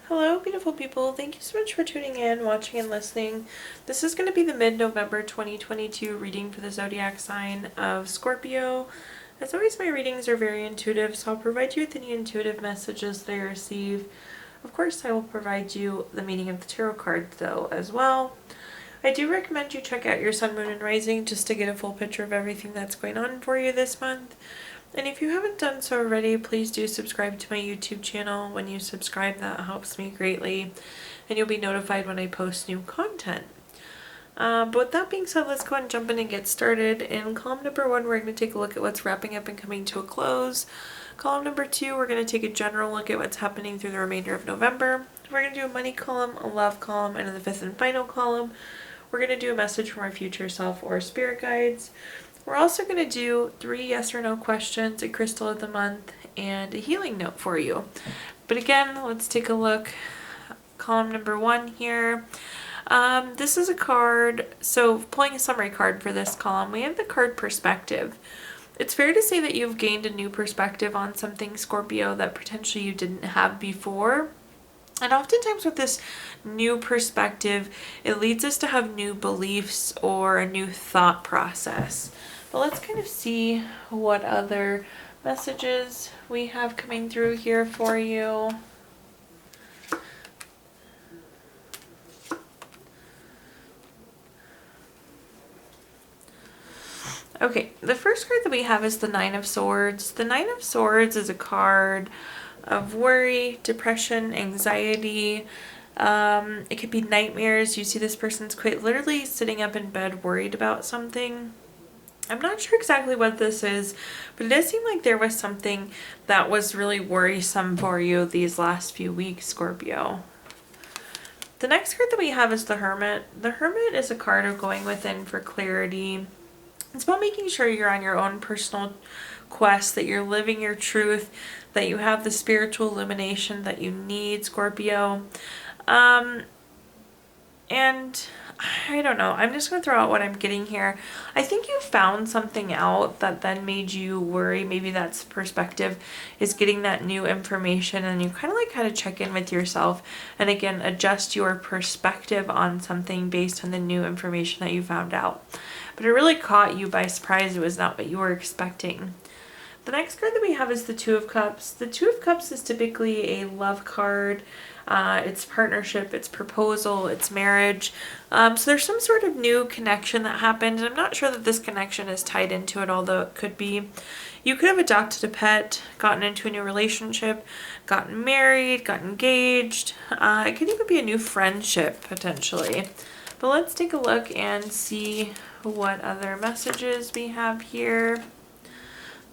Hello, beautiful people. Thank you so much for tuning in, watching, and listening. This is going to be the mid-November 2022 reading for the zodiac sign of Scorpio. As always, my readings are very intuitive, so I'll provide you with any intuitive messages that I receive. Of course, I will provide you the meaning of the tarot cards, though, as well. I do recommend you check out your sun, moon, and rising just to get a full picture of everything that's going on for you this month. And if you haven't done so already, please do subscribe to my YouTube channel. When you subscribe, that helps me greatly, and you'll be notified when I post new content. But with that being said, let's go ahead and jump in and get started. In column number 1, we're going to take a look at what's wrapping up and coming to a close. Column number 2, we're going to take a general look at what's happening through the remainder of November. We're going to do a money column, a love column, and in the 5th and final column, we're going to do a message from our future self or spirit guides. We're also going to do 3 yes or no questions, a crystal of the month, and a healing note for you. But again, let's take a look. Column number 1 here. This is a card, so pulling a summary card for this column, we have the card perspective. It's fair to say that you've gained a new perspective on something, Scorpio, that potentially you didn't have before. And oftentimes with this new perspective, it leads us to have new beliefs or a new thought process. But let's kind of see what other messages we have coming through here for you. Okay, the first card that we have is the 9 of Swords. The 9 of Swords is a card of worry, depression, anxiety. It could be nightmares. You see this person's quite literally sitting up in bed worried about something. I'm not sure exactly what this is, but it does seem like there was something that was really worrisome for you these last few weeks, Scorpio. The next card that we have is the Hermit. The Hermit is a card of going within for clarity. It's about making sure you're on your own personal quest, that you're living your truth, that you have the spiritual illumination that you need, Scorpio. And I don't know, I'm just going to throw out what I'm getting here. I think you found something out that then made you worry. Maybe that's perspective, is getting that new information, and you kind of like had to check in with yourself and again adjust your perspective on something based on the new information that you found out. But it really caught you by surprise. It was not what you were expecting. The next card that we have is the 2 of Cups. The 2 of Cups is typically a love card. It's partnership, it's proposal, it's marriage. So there's some sort of new connection that happened. And I'm not sure that this connection is tied into it, although it could be. You could have adopted a pet, gotten into a new relationship, gotten married, got engaged. It could even be a new friendship, potentially. But let's take a look and see what other messages we have here.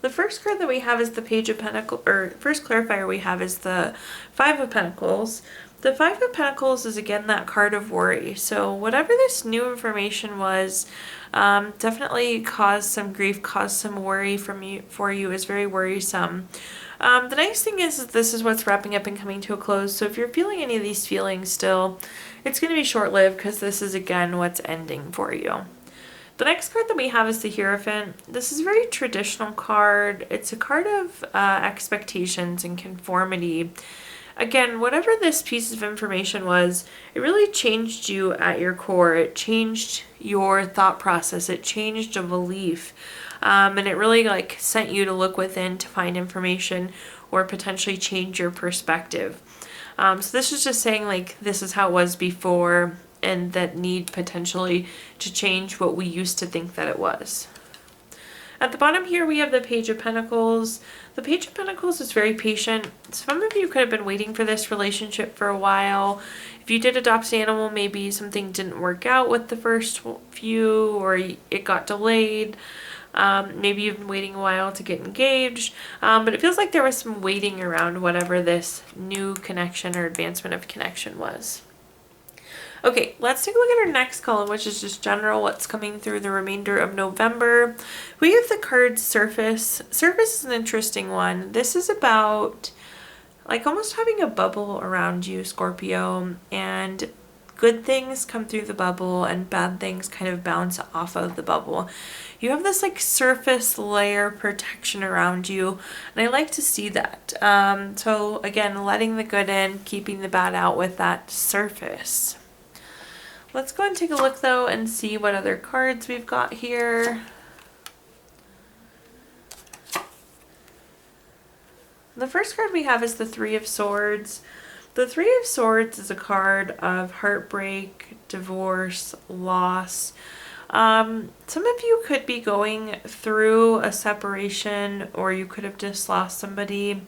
The first card that we have is the Page of Pentacles, or first clarifier we have is the 5 of Pentacles. The 5 of Pentacles is again that card of worry. So whatever this new information was, definitely caused some grief, caused some worry for you, is very worrisome. The nice thing is that this is what's wrapping up and coming to a close. So if you're feeling any of these feelings still, it's going to be short-lived because this is again what's ending for you. The next card that we have is the Hierophant. This is a very traditional card. It's a card of expectations and conformity. Again, whatever this piece of information was, it really changed you at your core. It changed your thought process. It changed a belief. And it really like sent you to look within to find information or potentially change your perspective. So this is just saying like this is how it was before, and that need potentially to change what we used to think that it was. At the bottom here we have the Page of Pentacles. The Page of Pentacles is very patient. Some of you could have been waiting for this relationship for a while. If you did adopt an animal, maybe something didn't work out with the first few, or it got delayed. Maybe you've been waiting a while to get engaged, but it feels like there was some waiting around whatever this new connection or advancement of connection was. Okay, let's take a look at our next column, which is just general, what's coming through the remainder of November. We have the card Surface. Surface is an interesting one. This is about like almost having a bubble around you, Scorpio, and good things come through the bubble and bad things kind of bounce off of the bubble. You have this like surface layer protection around you, and I like to see that. So again, letting the good in, keeping the bad out with that surface. Let's go and take a look though and see what other cards we've got here. The first card we have is the Three of Swords. The Three of Swords is a card of heartbreak, divorce, loss. Some of you could be going through a separation, or you could have just lost somebody.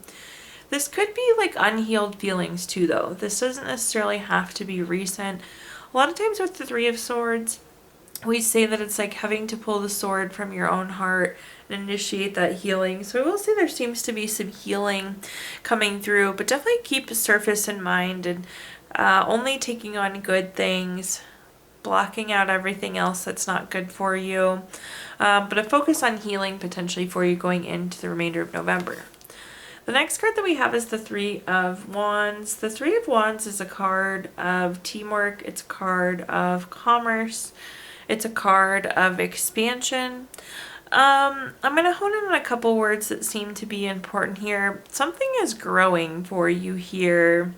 This could be like unhealed feelings too though. This doesn't necessarily have to be recent. A lot of times with the Three of Swords, we say that it's like having to pull the sword from your own heart and initiate that healing. So I will say there seems to be some healing coming through, but definitely keep the surface in mind and only taking on good things, blocking out everything else that's not good for you, but a focus on healing potentially for you going into the remainder of November. The next card that we have is the Three of Wands. The Three of Wands is a card of teamwork. It's a card of commerce. It's a card of expansion. I'm going to hone in on a couple words that seem to be important here. Something is growing for you here.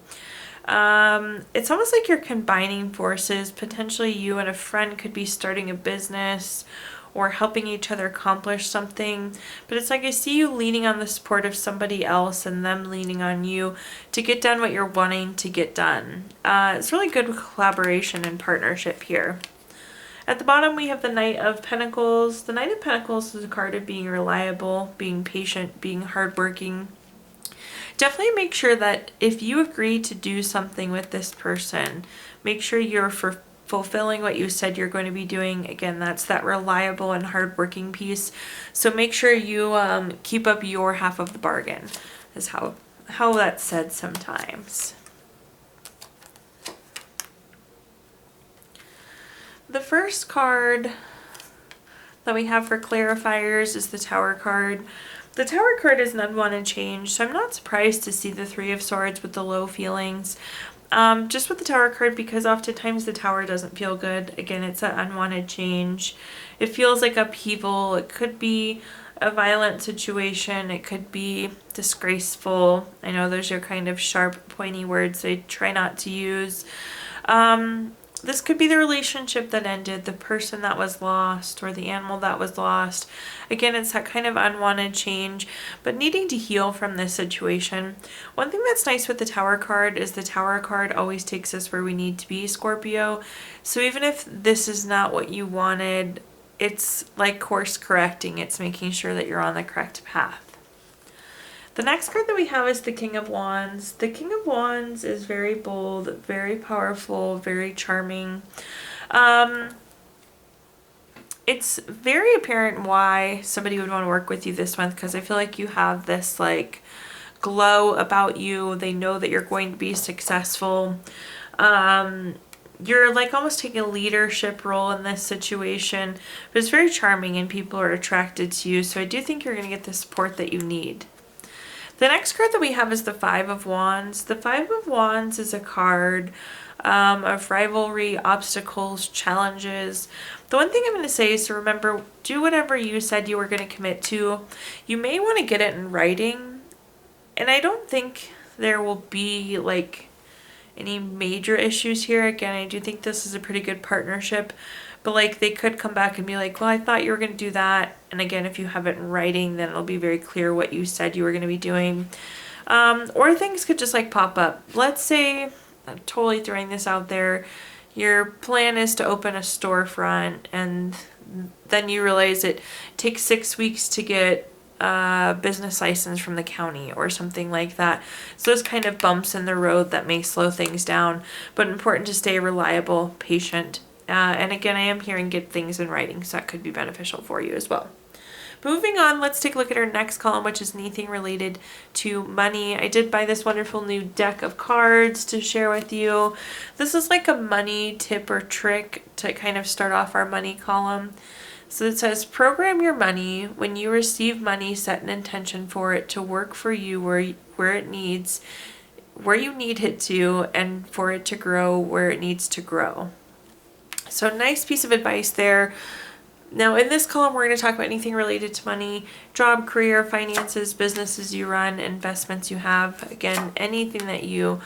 It's almost like you're combining forces. Potentially you and a friend could be starting a business or helping each other accomplish something. But it's like I see you leaning on the support of somebody else and them leaning on you to get done what you're wanting to get done. It's really good collaboration and partnership here. At the bottom we have the Knight of Pentacles. The Knight of Pentacles is a card of being reliable, being patient, being hardworking. Definitely make sure that if you agree to do something with this person, make sure you're fulfilling what you said you're going to be doing. Again, that's that reliable and hardworking piece. So make sure you keep up your half of the bargain, is how that's said sometimes. The first card that we have for clarifiers is the Tower card. The Tower card is an unwanted change, so I'm not surprised to see the Three of Swords with the low feelings. Just with the Tower card, because oftentimes the Tower doesn't feel good. Again, it's an unwanted change. It feels like upheaval. It could be a violent situation. It could be disgraceful. I know those are kind of sharp, pointy words I try not to use. This could be the relationship that ended, the person that was lost, or the animal that was lost. Again, it's that kind of unwanted change, but needing to heal from this situation. One thing that's nice with the Tower card is the Tower card always takes us where we need to be, Scorpio. So even if this is not what you wanted, it's like course correcting. It's making sure that you're on the correct path. The next card that we have is the King of Wands. The King of Wands is very bold, very powerful, very charming. It's very apparent why somebody would want to work with you this month, because I feel like you have this like glow about you. They know that you're going to be successful. You're like almost taking a leadership role in this situation, but it's very charming and people are attracted to you. So I do think you're going to get the support that you need. The next card that we have is the Five of Wands. The Five of Wands is a card of rivalry, obstacles, challenges. The one thing I'm going to say is to remember, do whatever you said you were going to commit to. You may want to get it in writing, and I don't think there will be like any major issues here. Again, I do think this is a pretty good partnership, but like they could come back and be like, well, I thought you were going to do that. And again, if you have it in writing, then it'll be very clear what you said you were going to be doing. Or things could just like pop up. Let's say, I'm totally throwing this out there, your plan is to open a storefront and then you realize it takes 6 weeks to get a business license from the county or something like that. So those kind of bumps in the road that may slow things down, but important to stay reliable, patient. And again, I am hearing get things in writing, so that could be beneficial for you as well. Moving on, let's take a look at our next column, which is anything related to money. I did buy this wonderful new deck of cards to share with you. This is like a money tip or trick to kind of start off our money column. So it says, program your money. When you receive money, set an intention for it to work for you where it needs. where you need it to and for it to grow where it needs to grow. So nice piece of advice there. Now in this column, we're going to talk about anything related to money, job, career, finances, businesses you run, investments you have. Again, anything that you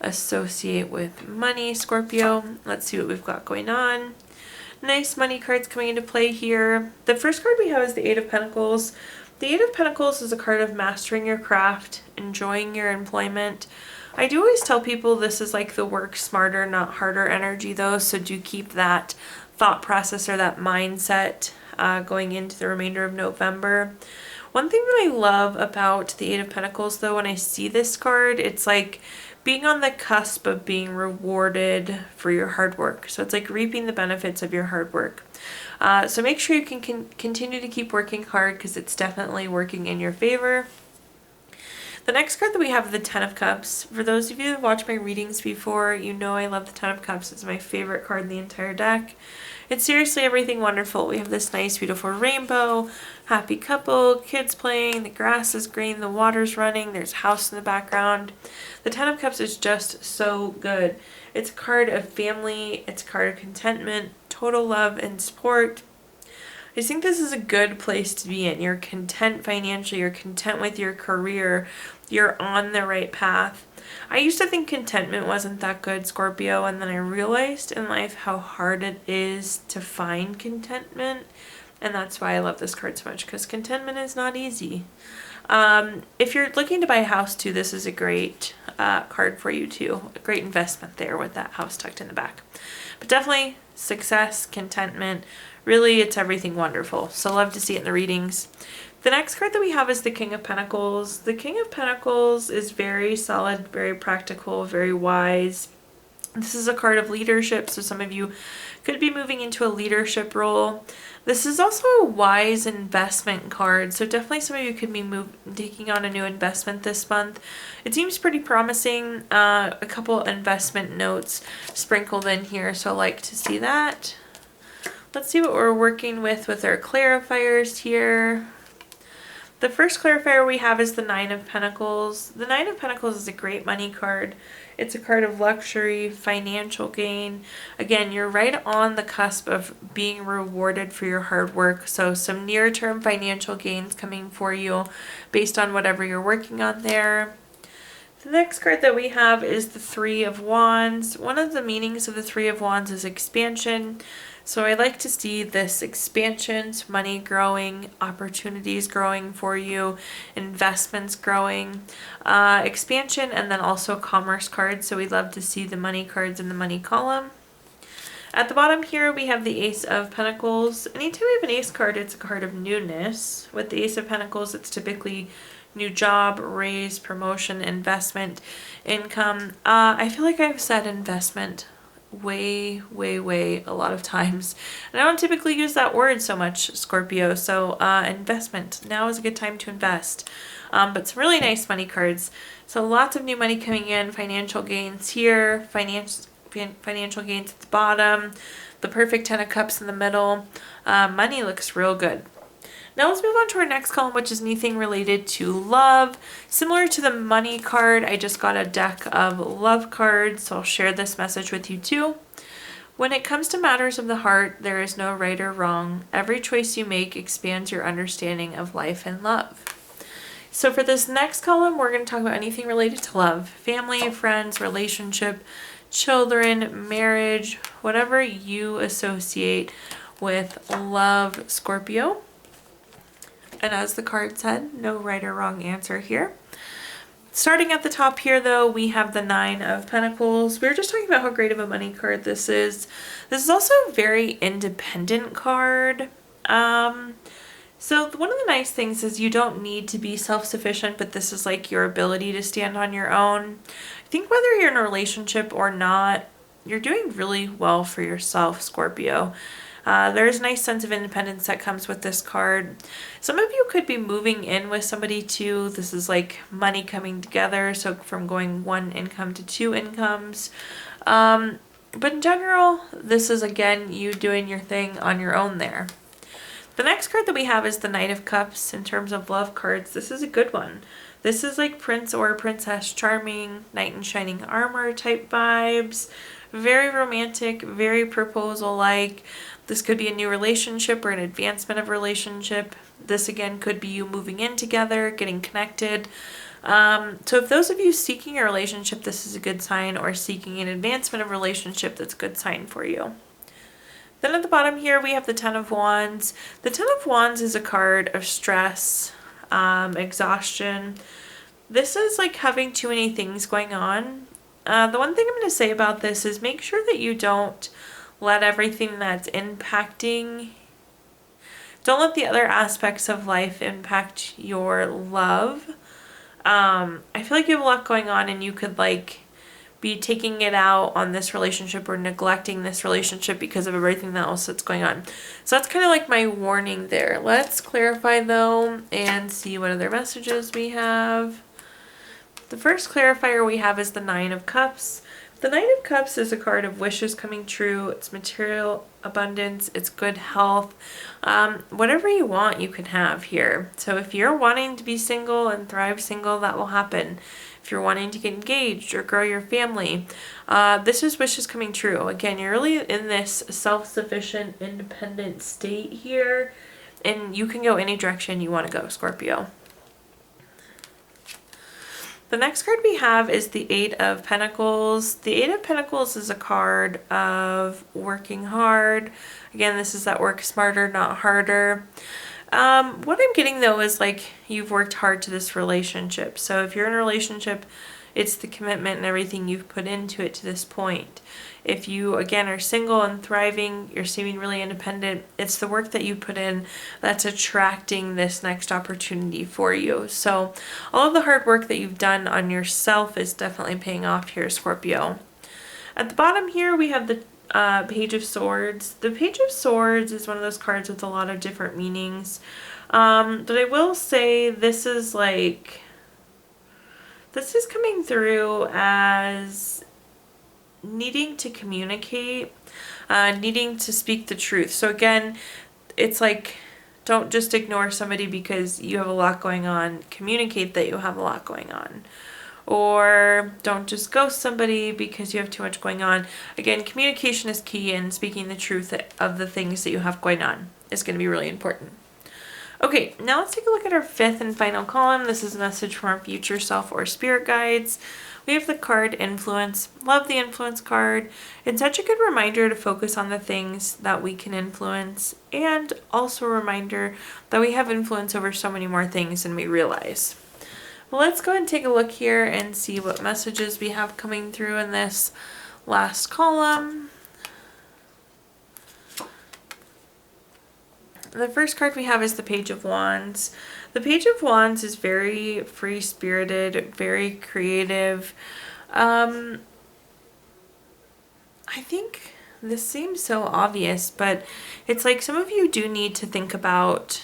associate with money, Scorpio. Let's see what we've got going on. Nice money cards coming into play here. The first card we have is the Eight of Pentacles. The Eight of Pentacles is a card of mastering your craft, enjoying your employment. I do always tell people this is like the work smarter, not harder energy though, so do keep that thought process or that mindset going into the remainder of November. One thing that I love about the Eight of Pentacles though, when I see this card, it's like being on the cusp of being rewarded for your hard work. So it's like reaping the benefits of your hard work. So make sure you can continue to keep working hard because it's definitely working in your favor. The next card that we have is the Ten of Cups. For those of you that watched my readings before, you know I love the Ten of Cups. It's my favorite card in the entire deck. It's seriously everything wonderful. We have this nice, beautiful rainbow, happy couple, kids playing, the grass is green, the water's running, there's a house in the background. The Ten of Cups is just so good. It's a card of family, it's a card of contentment, total love and support. I think this is a good place to be in. You're content financially, you're content with your career, you're on the right path. I used to think contentment wasn't that good, Scorpio, and then I realized in life how hard it is to find contentment, and that's why I love this card so much, because contentment is not easy. If you're looking to buy a house too, this is a great card for you too. A great investment there with that house tucked in the back. But definitely success, contentment, really it's everything wonderful. So love to see it in the readings. The next card that we have is the King of Pentacles. The King of Pentacles is very solid, very practical, very wise. This is a card of leadership, so some of you could be moving into a leadership role. This is also a wise investment card, so definitely some of you could be taking on a new investment this month. It seems pretty promising. A couple investment notes sprinkled in here, so I like to see that. Let's see what we're working with our clarifiers here. The first clarifier we have is the Nine of Pentacles. The Nine of Pentacles is a great money card. It's a card of luxury, financial gain. Again, you're right on the cusp of being rewarded for your hard work. So some near-term financial gains coming for you based on whatever you're working on there. The next card that we have is the Three of Wands. One of the meanings of the Three of Wands is expansion. So I like to see this expansion, money growing, opportunities growing for you, investments growing, expansion, and then also commerce cards. So we love to see the money cards in the money column. At the bottom here, we have the Ace of Pentacles. Anytime we have an ace card, it's a card of newness. With the Ace of Pentacles, it's typically new job, raise, promotion, investment, income. I feel like I've said investment way a lot of times, and I don't typically use that word so much, Scorpio. So investment, now is a good time to invest. But some really nice money cards. So lots of new money coming in, financial gains here, financial gains at the bottom, the perfect Ten of Cups in the middle. Money looks real good. Now let's move on to our next column, which is anything related to love. Similar to the money card, I just got a deck of love cards, so I'll share this message with you too. When it comes to matters of the heart, there is no right or wrong. Every choice you make expands your understanding of life and love. So for this next column, we're going to talk about anything related to love. Family, friends, relationship, children, marriage, whatever you associate with love, Scorpio. And as the card said, no right or wrong answer here. Starting at the top here, though, we have the Nine of Pentacles. We were just talking about how great of a money card this is. This is also a very independent card. So one of the nice things is you don't need to be self-sufficient, but this is like your ability to stand on your own. I think whether you're in a relationship or not, you're doing really well for yourself, Scorpio. There's a nice sense of independence that comes with this card. Some of you could be moving in with somebody too. This is like money coming together, so from going one income to two incomes. But in general, this is again you doing your thing on your own there. The next card that we have is the Knight of Cups in terms of love cards. This is a good one. This is like Prince or Princess Charming, Knight in Shining Armor type vibes. Very romantic, very proposal-like. This could be a new relationship or an advancement of relationship. This again could be you moving in together, getting connected. So if those of you seeking a relationship, this is a good sign, or seeking an advancement of relationship, that's a good sign for you. Then at the bottom here, we have the Ten of Wands. The Ten of Wands is a card of stress, exhaustion. This is like having too many things going on. The one thing I'm going to say about this is make sure that you don't let everything that's impacting, don't let the other aspects of life impact your love. I feel like you have a lot going on and you could like be taking it out on this relationship or neglecting this relationship because of everything else that's going on. So that's kind of like my warning there. Let's clarify though and see what other messages we have. The first clarifier we have is the Nine of Cups. The Knight of Cups is a card of wishes coming true. It's material abundance. It's good health. Whatever you want, you can have here. So if you're wanting to be single and thrive single, that will happen. If you're wanting to get engaged or grow your family, this is wishes coming true. Again, you're really in this self-sufficient, independent state here, and you can go any direction you want to go, Scorpio. The next card we have is the Eight of Pentacles. The Eight of Pentacles is a card of working hard. Again, this is that work smarter, not harder. What I'm getting though is like you've worked hard to this relationship. So if you're in a relationship, it's the commitment and everything you've put into it to this point. If you, again, are single and thriving, you're seeming really independent, it's the work that you put in that's attracting this next opportunity for you. So all of the hard work that you've done on yourself is definitely paying off here, Scorpio. At the bottom here, we have the Page of Swords. The Page of Swords is one of those cards with a lot of different meanings. But I will say this is coming through as needing to communicate, needing to speak the truth. So again, it's like, don't just ignore somebody because you have a lot going on. Communicate that you have a lot going on. Or don't just ghost somebody because you have too much going on. Again, communication is key, and speaking the truth of the things that you have going on is going to be really important. Okay, now let's take a look at our fifth and final column. This is a message from our future self or spirit guides. We have the card Influence. Love the Influence card. It's such a good reminder to focus on the things that we can influence, and also a reminder that we have influence over so many more things than we realize. Well, let's go ahead and take a look here and see what messages we have coming through in this last column. The first card we have is the Page of Wands. The Page of Wands is very free-spirited, very creative. I think this seems so obvious, but it's like some of you do need to think about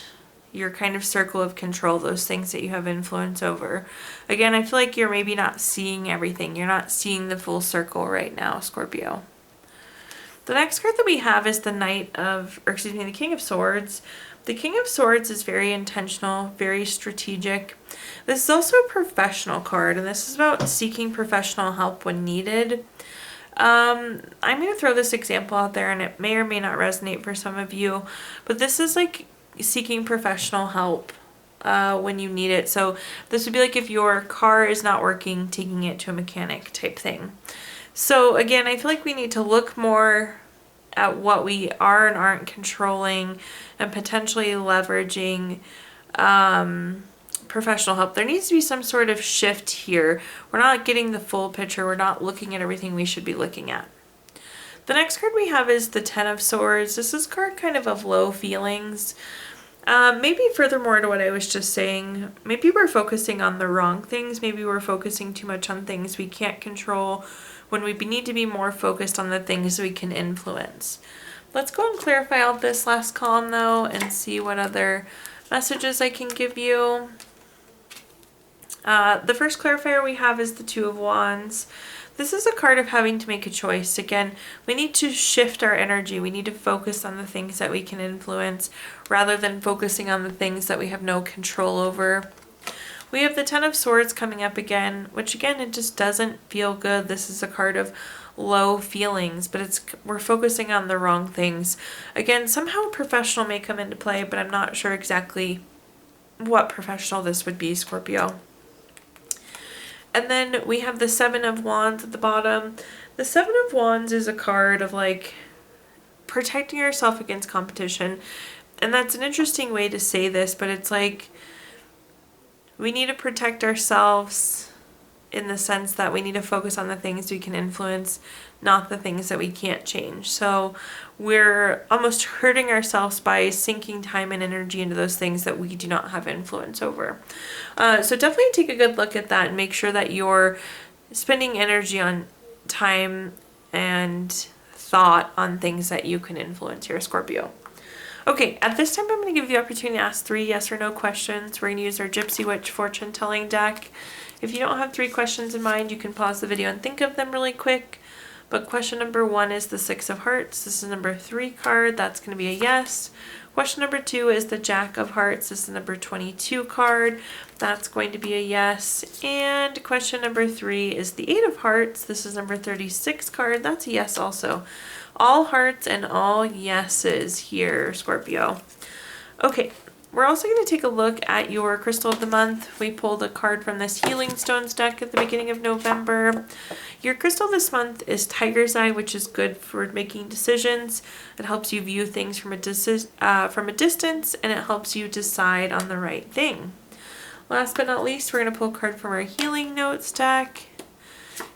your kind of circle of control, those things that you have influence over. Again, I feel like you're maybe not seeing everything. You're not seeing the full circle right now, Scorpio. The next card that we have is the the King of Swords. The King of Swords is very intentional, very strategic. This is also a professional card, and this is about seeking professional help when needed. I'm going to throw this example out there, and it may or may not resonate for some of you, but this is like seeking professional help when you need it. So this would be like if your car is not working, taking it to a mechanic type thing. So again, I feel like we need to look more at what we are and aren't controlling and potentially leveraging professional help. There needs to be some sort of shift here. We're not getting the full picture. We're not looking at everything we should be looking at. The next card we have is the Ten of Swords. This is a card kind of low feelings. Maybe furthermore to what I was just saying, maybe we're focusing on the wrong things. Maybe we're focusing too much on things we can't control when we need to be more focused on the things we can influence. Let's go and clarify out this last column though and see what other messages I can give you. The first clarifier we have is the Two of Wands. This is a card of having to make a choice. Again, we need to shift our energy. We need to focus on the things that we can influence rather than focusing on the things that we have no control over. We have the Ten of Swords coming up again, which again, it just doesn't feel good. This is a card of low feelings, but we're focusing on the wrong things. Again, somehow professional may come into play, but I'm not sure exactly what professional this would be, Scorpio. And then we have the Seven of Wands at the bottom. The Seven of Wands is a card of like protecting yourself against competition. And that's an interesting way to say this, but it's like we need to protect ourselves in the sense that we need to focus on the things we can influence, not the things that we can't change. So we're almost hurting ourselves by sinking time and energy into those things that we do not have influence over. So definitely take a good look at that and make sure that you're spending energy on time and thought on things that you can influence here, Scorpio. Okay, at this time I'm going to give you the opportunity to ask 3 yes or no questions. We're going to use our Gypsy Witch fortune telling deck. If you don't have 3 questions in mind, you can pause the video and think of them really quick. But question number 1 is the Six of Hearts. This is number 3 card. That's going to be a yes. Question number 2 is the Jack of Hearts. This is number 22 card. That's going to be a yes. And question number 3 is the Eight of Hearts. This is number 36 card. That's a yes also. All hearts and all yeses here, Scorpio. Okay, we're also going to take a look at your crystal of the month. We pulled a card from this Healing Stones deck at the beginning of November. Your crystal this month is Tiger's Eye, which is good for making decisions. It helps you view things from a distance, and it helps you decide on the right thing. Last but not least, we're going to pull a card from our Healing Notes deck.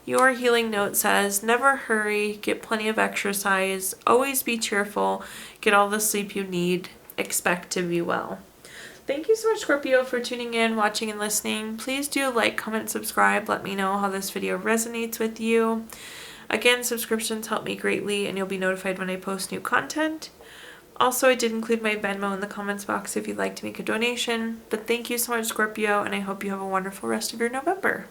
Your healing note says, never hurry, get plenty of exercise, always be cheerful, get all the sleep you need, expect to be well. Thank you so much, Scorpio, for tuning in, watching, and listening. Please do like, comment, subscribe. Let me know how this video resonates with you. Again, subscriptions help me greatly, and you'll be notified when I post new content. Also, I did include my Venmo in the comments box if you'd like to make a donation. But thank you so much, Scorpio, and I hope you have a wonderful rest of your November.